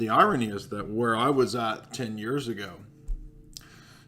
The irony is that where I was at 10 years ago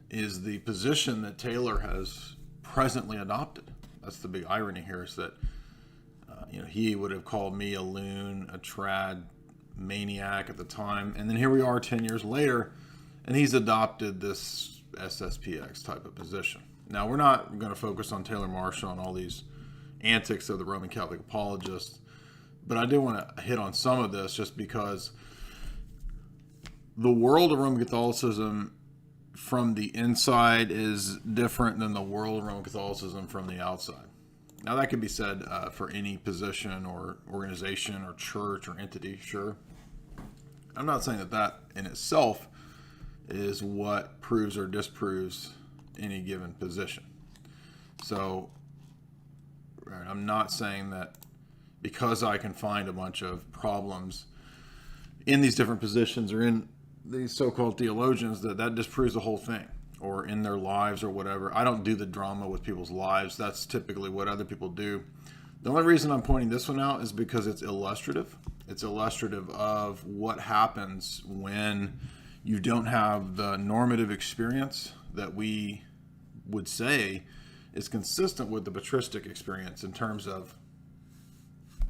is the position that Taylor has presently adopted. That's the big irony here, is that he would have called me a loon, a trad maniac at the time, and then here we are 10 years later, and he's adopted this SSPX type of position. Now, we're not going to focus on Taylor Marshall and all these antics of the Roman Catholic apologists, but I do want to hit on some of this just because the world of Roman Catholicism from the inside is different than the world of Roman Catholicism from the outside. Now, that could be said for any position or organization or church or entity, sure. I'm not saying that in itself is what proves or disproves any given position. So, right, I'm not saying that because I can find a bunch of problems in these different positions or in these so-called theologians that disproves the whole thing, or in their lives or whatever. I don't do the drama with people's lives. That's typically what other people do. The only reason I'm pointing this one out is because it's illustrative. It's illustrative of what happens when you don't have the normative experience that we would say is consistent with the patristic experience in terms of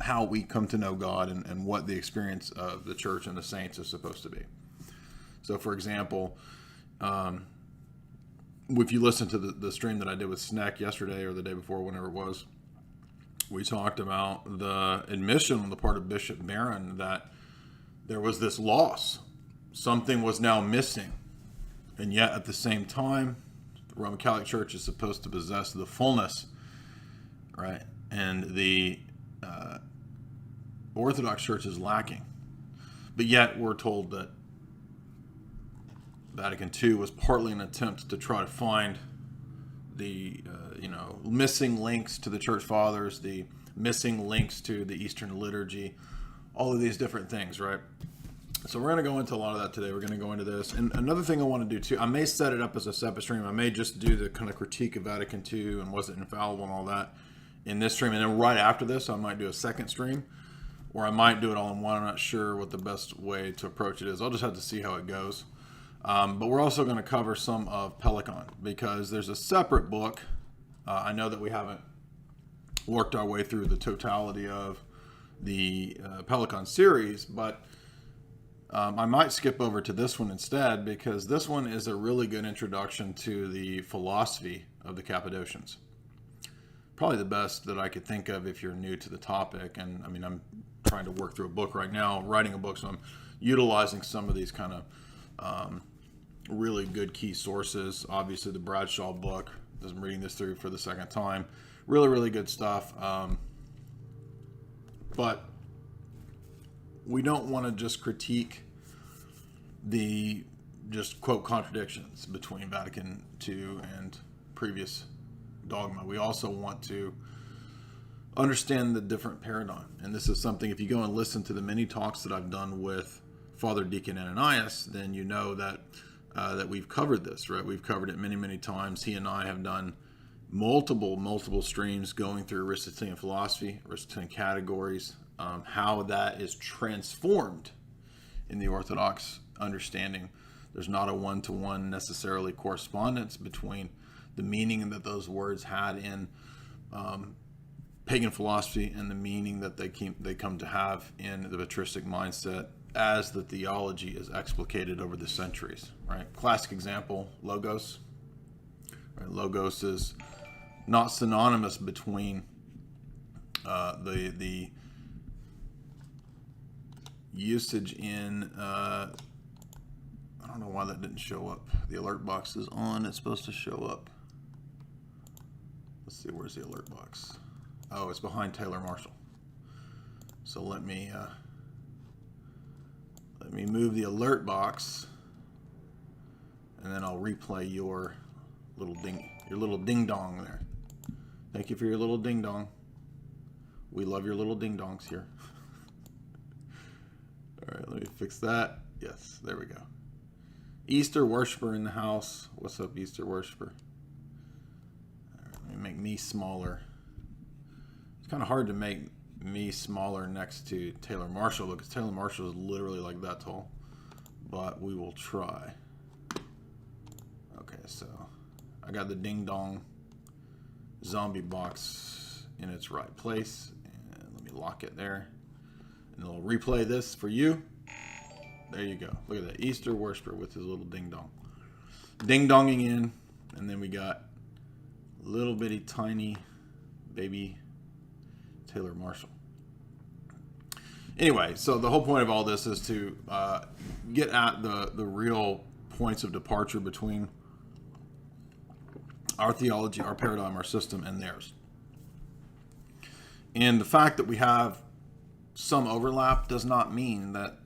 how we come to know God and what the experience of the church and the saints is supposed to be. So, for example, if you listen to the stream that I did with Sneck yesterday or the day before, whenever it was, we talked about the admission on the part of Bishop Barron that there was this loss. Something was now missing. And yet, at the same time, the Roman Catholic Church is supposed to possess the fullness, right? And the Orthodox Church is lacking. But yet, we're told that Vatican II was partly an attempt to try to find the missing links to the Church Fathers, the missing links to the Eastern liturgy, all of these different things, right? So we're going to go into a lot of that today. We're going to go into this. And another thing I want to do too, I may set it up as a separate stream. I may just do the kind of critique of Vatican II and was it infallible and all that in this stream. And then right after this, I might do a second stream, or I might do it all in one. I'm not sure what the best way to approach it is. I'll just have to see how it goes. But we're also going to cover some of Pelican because there's a separate book. I know that we haven't worked our way through the totality of the Pelican series, but I might skip over to this one instead because this one is a really good introduction to the philosophy of the Cappadocians. Probably the best that I could think of if you're new to the topic. And I mean, I'm trying to work through a book right now, writing a book, so I'm utilizing some of these kind of really good key sources. Obviously, the Bradshaw book, I'm reading this through for the second time. Really, really good stuff. But we don't want to just critique the just quote contradictions between Vatican II and previous dogma. We also want to understand the different paradigm. And this is something, if you go and listen to the many talks that I've done with Father Deacon Ananias, then you know that we've covered this, right? We've covered it many, many times. He and I have done multiple streams going through Aristotelian philosophy, Aristotelian categories, how that is transformed in the Orthodox understanding. There's not a one-to-one necessarily correspondence between the meaning that those words had in pagan philosophy and the meaning that they come to have in the patristic mindset as the theology is explicated over the centuries, right? Classic example, logos. Right? Logos is not synonymous between the usage in I don't know why that didn't show up. The alert box is on. It's supposed to show up. Let's see, where's the alert box? Oh, it's behind Taylor Marshall. So let me move the alert box, and then I'll replay your little ding dong there. Thank you for your little ding dong. We love your little ding dongs here. All right, let me fix that. Yes, there we go. Easter worshiper in the house. What's up, Easter worshiper? All right, let me make me smaller. It's kind of hard to make me smaller next to Taylor Marshall because Taylor Marshall is literally like that tall. but we will try. Okay, so I got the ding dong zombie box in its right place, and let me lock it there, and it'll replay this for you. There you go. Look at that, Easter worshiper with his little ding dong, ding donging in, and then we got little bitty tiny baby Taylor Marshall. Anyway, so the whole point of all this is to get at the real points of departure between our theology, our paradigm, our system, and theirs. And the fact that we have some overlap does not mean that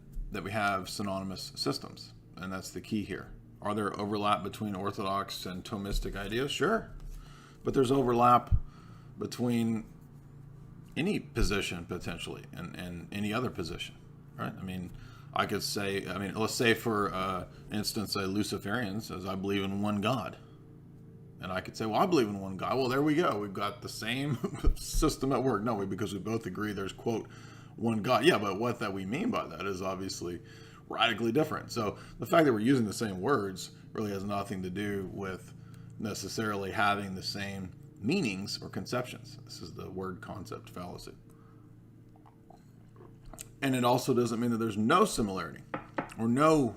we have synonymous systems. And that's the key here. Are there overlap between Orthodox and Thomistic ideas? Sure. But there's overlap between any position potentially and any other position, right? I mean, I could say, let's say for instance, Luciferians, as I believe in one God. And I could say, well, I believe in one God. Well, there we go. We've got the same system at work. No, because we both agree there's, quote, one God. Yeah, but what that we mean by that is obviously radically different. So the fact that we're using the same words really has nothing to do with necessarily having the same meanings or conceptions. This is the word concept fallacy. And it also doesn't mean that there's no similarity or no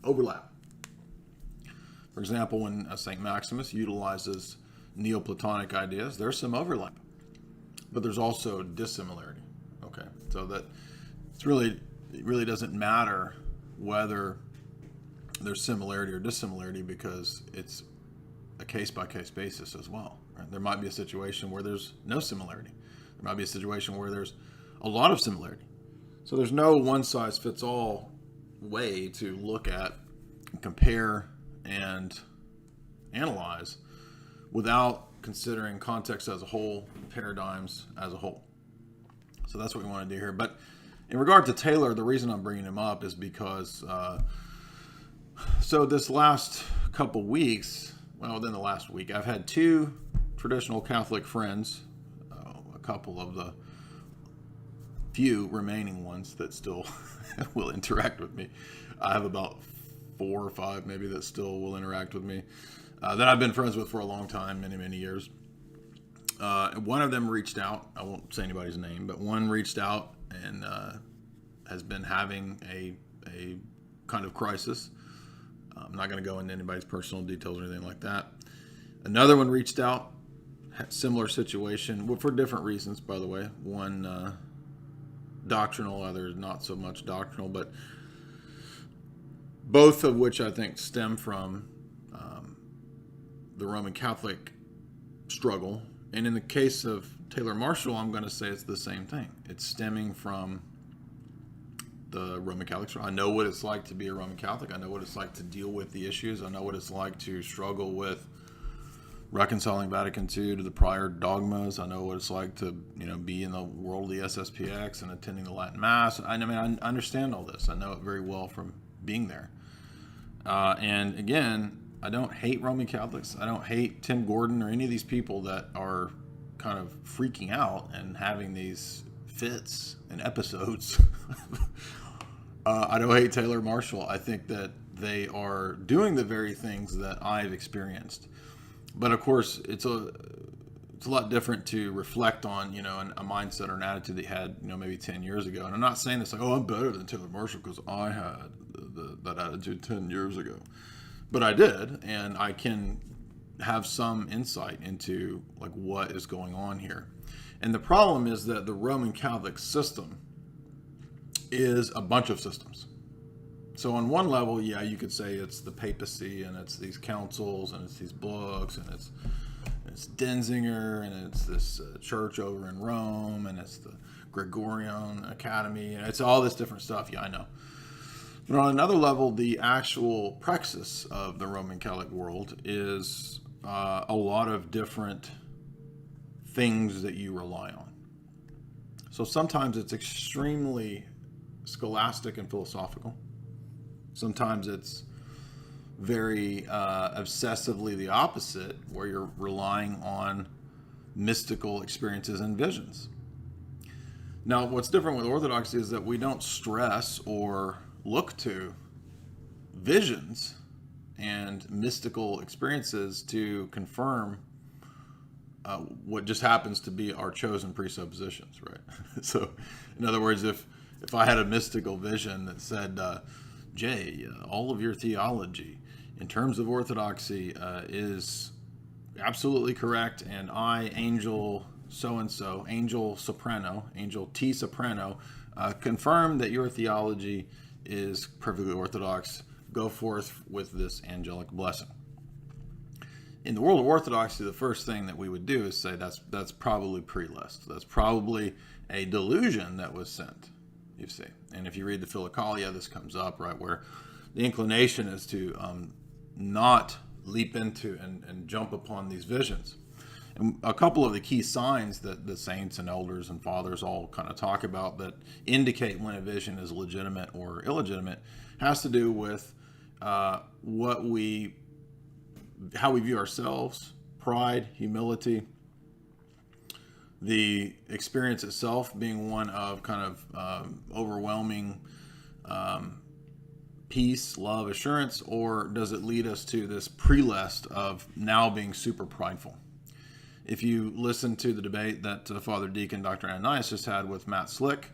overlap. For example, when St. Maximus utilizes Neoplatonic ideas, there's some overlap, but there's also dissimilarity. Okay, so that it really doesn't matter whether there's similarity or dissimilarity, because it's a case-by-case basis as well. Right? There might be a situation where there's no similarity. There might be a situation where there's a lot of similarity. So there's no one-size-fits-all way to look at, compare, and analyze without considering context as a whole, paradigms as a whole. So that's what we want to do here. But in regard to Taylor, the reason I'm bringing him up is because so this last couple weeks, well, within the last week, I've had two traditional Catholic friends, a couple of the few remaining ones that still will interact with me. I have about 4 or 5 maybe that still will interact with me, that I've been friends with for a long time, many years. One of them reached out. I won't say anybody's name, but one reached out and has been having a kind of crisis. I'm not going to go into anybody's personal details or anything like that. Another one reached out, similar situation, for different reasons, by the way. One doctrinal, other not so much doctrinal, but both of which I think stem from the Roman Catholic struggle. And in the case of Taylor Marshall, I'm going to say it's the same thing. It's stemming from the Roman Catholic struggle. I know what it's like to be a Roman Catholic. I know what it's like to deal with the issues. I know what it's like to struggle with reconciling Vatican II to the prior dogmas. I know what it's like to, be in the world of the SSPX and attending the Latin Mass. I understand all this. I know it very well from being there. And again, I don't hate Roman Catholics. I don't hate Tim Gordon or any of these people that are kind of freaking out and having these fits and episodes. I don't hate Taylor Marshall. I think that they are doing the very things that I've experienced. But of course, it's a lot different to reflect on, a mindset or an attitude that you had, maybe 10 years ago. And I'm not saying this like, oh, I'm better than Taylor Marshall because I had that attitude 10 years ago. But I did, and I can have some insight into like what is going on here. And the problem is that the Roman Catholic system is a bunch of systems. So on one level, yeah, you could say it's the papacy and it's these councils and it's these books and it's Denzinger and it's this church over in Rome and it's the Gregorian Academy and it's all this different stuff. Yeah, I know. But on another level, the actual praxis of the Roman Catholic world is a lot of different things that you rely on. So sometimes it's extremely scholastic and philosophical. Sometimes it's very obsessively the opposite, where you're relying on mystical experiences and visions. Now, what's different with Orthodoxy is that we don't stress or look to visions and mystical experiences to confirm what just happens to be our chosen presuppositions, right? So, in other words, if I had a mystical vision that said, Jay, all of your theology in terms of orthodoxy is absolutely correct, and I, angel so-and-so, angel soprano, angel T soprano, confirm that your theology is perfectly orthodox, go forth with this angelic blessing. In the world of orthodoxy, the first thing that we would do is say that's probably pre-list. That's probably a delusion that was sent, you see. And if you read the Philokalia, this comes up, right, where the inclination is to not leap into and jump upon these visions. And a couple of the key signs that the saints and elders and fathers all kind of talk about that indicate when a vision is legitimate or illegitimate has to do with how we view ourselves, pride, humility, the experience itself being one of kind of overwhelming peace, love, assurance, or does it lead us to this pre-list of now being super prideful? If you listen to the debate that Father Deacon Dr. Ananias just had with Matt Slick,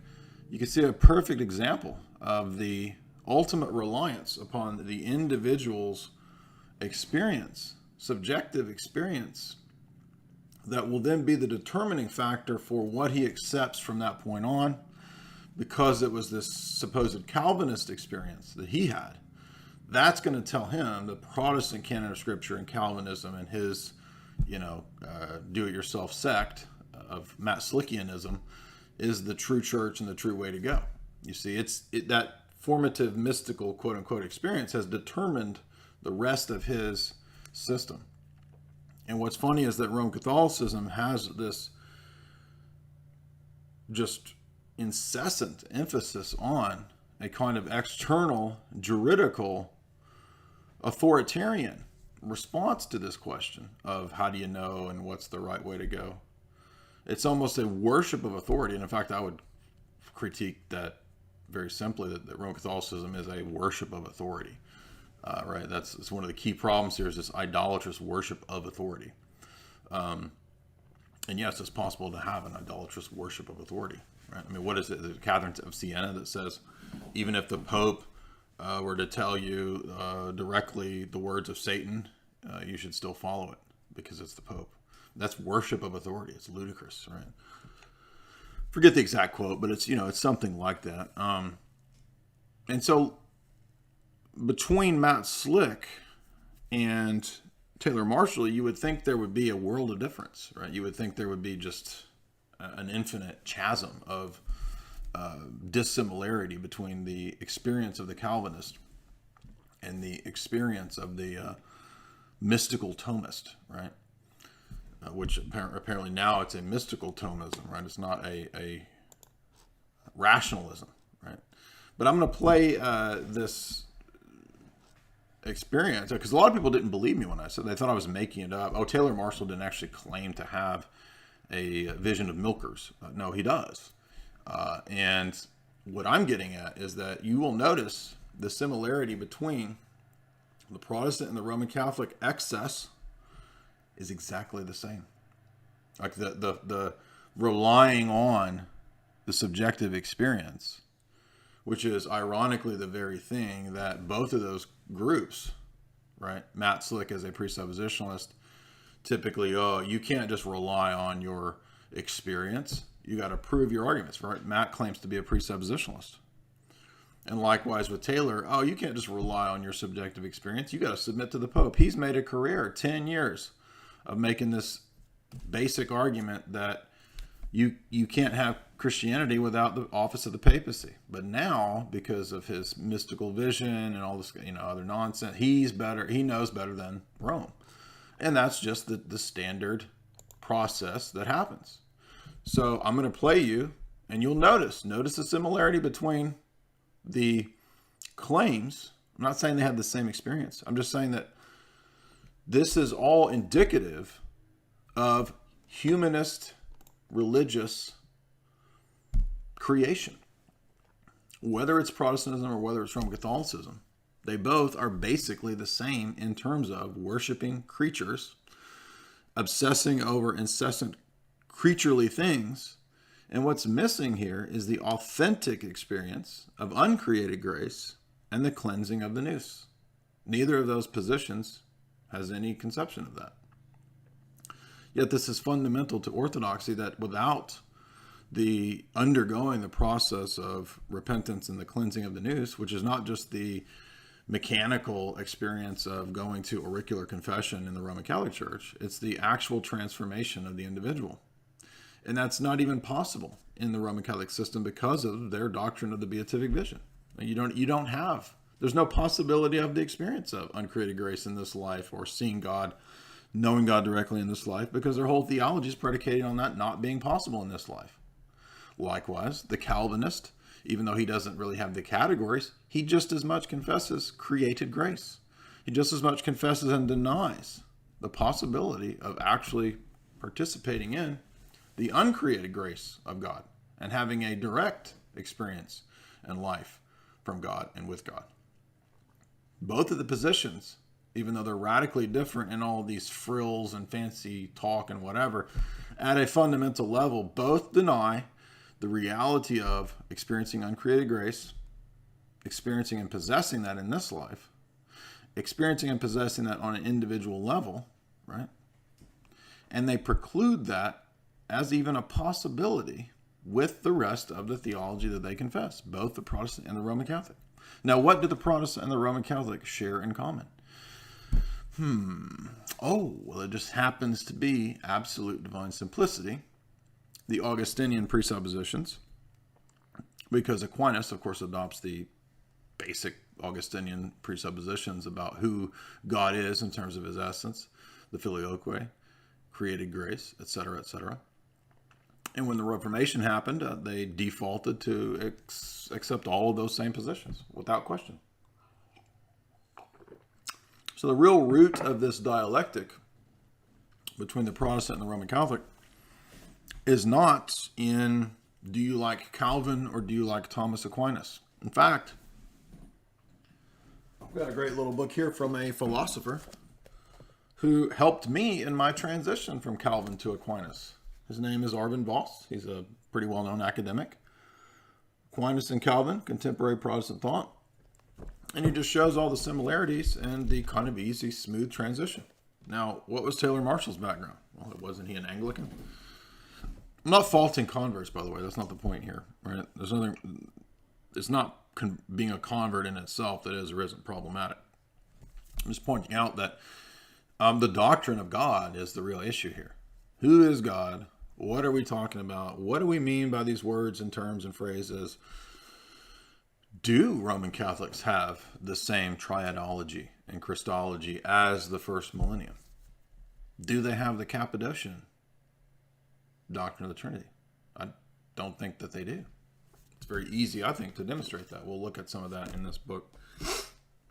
you can see a perfect example of the ultimate reliance upon the individual's experience, subjective experience, that will then be the determining factor for what he accepts from that point on, because it was this supposed Calvinist experience that he had. That's going to tell him the Protestant canon of Scripture and Calvinism and his, do-it-yourself sect of Matt Slickianism is the true church and the true way to go. You see, that formative, mystical, quote-unquote experience has determined the rest of his system. And what's funny is that Roman Catholicism has this just incessant emphasis on a kind of external, juridical, authoritarian response to this question of how do you know and what's the right way to go. It's almost a worship of authority. And in fact, I would critique that very simply, that Roman Catholicism is a worship of authority. Right, it's one of the key problems here is this idolatrous worship of authority. And yes, it's possible to have an idolatrous worship of authority. Right? I mean, what is it? Is it Catherine of Siena that says, even if the Pope were to tell you directly the words of Satan, you should still follow it because it's the Pope. That's worship of authority. It's ludicrous, right? Forget the exact quote, but it's something like that. And so, between Matt Slick and Taylor Marshall, you would think there would be a world of difference, right? You would think there would be just an infinite chasm of dissimilarity between the experience of the Calvinist and the experience of the mystical Thomist, right? Which apparently now it's a mystical Thomism, right? It's not a rationalism, right? But I'm going to play this experience, because a lot of people didn't believe me when I said, they thought I was making it up. Oh, Taylor Marshall didn't actually claim to have a vision of milkers. No, he does. And what I'm getting at is that you will notice the similarity between the Protestant and the Roman Catholic excess is exactly the same. Like the relying on the subjective experience, which is ironically the very thing that both of those groups, right? Matt Slick as a presuppositionalist, typically, you can't just rely on your experience. You got to prove your arguments, right? Matt claims to be a presuppositionalist. And likewise with Taylor, you can't just rely on your subjective experience. You got to submit to the Pope. He's made a career, 10 years, of making this basic argument that you can't have Christianity without the office of the papacy. But now, because of his mystical vision and all this, other nonsense, he's better. He knows better than Rome, and that's just the standard process that happens. So I'm going to play you, and you'll notice the similarity between the claims. I'm not saying they have the same experience. I'm just saying that this is all indicative of humanist religious creation, whether it's Protestantism or whether it's Roman Catholicism, they both are basically the same in terms of worshiping creatures, obsessing over incessant creaturely things. And what's missing here is the authentic experience of uncreated grace and the cleansing of the nous. Neither of those positions has any conception of that. Yet this is fundamental to orthodoxy, that without the undergoing the process of repentance and the cleansing of the nous, which is not just the mechanical experience of going to auricular confession in the Roman Catholic Church, it's the actual transformation of the individual. And that's not even possible in the Roman Catholic system because of their doctrine of the beatific vision. There's no possibility of the experience of uncreated grace in this life, or seeing God, knowing God directly in this life, because their whole theology is predicated on that not being possible in this life. Likewise, the Calvinist, even though he doesn't really have the categories, he just as much confesses created grace. He just as much confesses and denies the possibility of actually participating in the uncreated grace of God and having a direct experience in life from God and with God. Both of the positions, even though they're radically different in all these frills and fancy talk and whatever, at a fundamental level, both deny the reality of experiencing uncreated grace, experiencing and possessing that in this life, experiencing and possessing that on an individual level, right? And they preclude that as even a possibility with the rest of the theology that they confess, both the Protestant and the Roman Catholic. Now, what do the Protestant and the Roman Catholic share in common? Well, it just happens to be absolute divine simplicity, the Augustinian presuppositions, because Aquinas, of course, adopts the basic Augustinian presuppositions about who God is in terms of his essence, the filioque, created grace, etc., etc. And when the Reformation happened, they defaulted to accept all of those same positions without question. So the real root of this dialectic between the Protestant and the Roman Catholic is not in, do you like Calvin or do you like Thomas Aquinas? In fact, I've got a great little book here from a philosopher who helped me in my transition from Calvin to Aquinas. His name is Arvin Voss. He's a pretty well-known academic. Aquinas and Calvin, Contemporary Protestant Thought. And he just shows all the similarities and the kind of easy, smooth transition. Now, what was Taylor Marshall's background? Well, wasn't he an Anglican? I'm not faulting converts, by the way. That's not the point here, right? There's nothing. It's not being a convert in itself that is or isn't problematic. I'm just pointing out that the doctrine of God is the real issue here. Who is God? What are we talking about? What do we mean by these words and terms and phrases? Do Roman Catholics have the same triadology and Christology as the first millennium? Do they have the Cappadocian doctrine of the Trinity? I don't think that they do. It's very easy, I think, to demonstrate that. We'll look at some of that in this book.